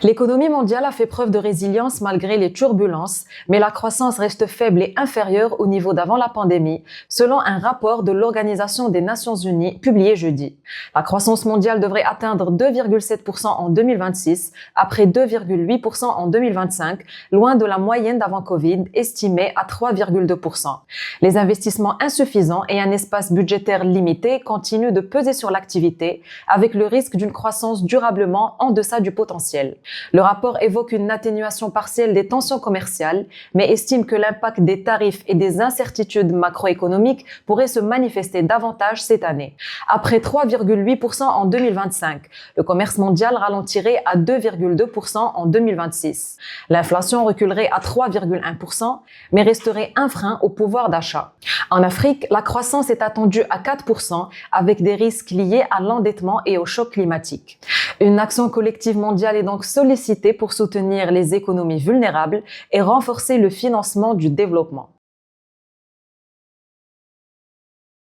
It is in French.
L'économie mondiale a fait preuve de résilience malgré les turbulences, mais la croissance reste faible et inférieure au niveau d'avant la pandémie, selon un rapport de l'Organisation des Nations Unies publié jeudi. La croissance mondiale devrait atteindre 2,7% en 2026, après 2,8% en 2025, loin de la moyenne d'avant Covid, estimée à 3,2%. Les investissements insuffisants et un espace budgétaire limité continuent de peser sur l'activité, avec le risque d'une croissance durablement en deçà du potentiel. Le rapport évoque une atténuation partielle des tensions commerciales, mais estime que l'impact des tarifs et des incertitudes macroéconomiques pourrait se manifester davantage cette année. Après 3,8% en 2025, le commerce mondial ralentirait à 2,2% en 2026. L'inflation reculerait à 3,1%, mais resterait un frein au pouvoir d'achat. En Afrique, la croissance est attendue à 4%, avec des risques liés à l'endettement et au choc climatique. Une action collective mondiale est donc sollicitée pour soutenir les économies vulnérables et renforcer le financement du développement.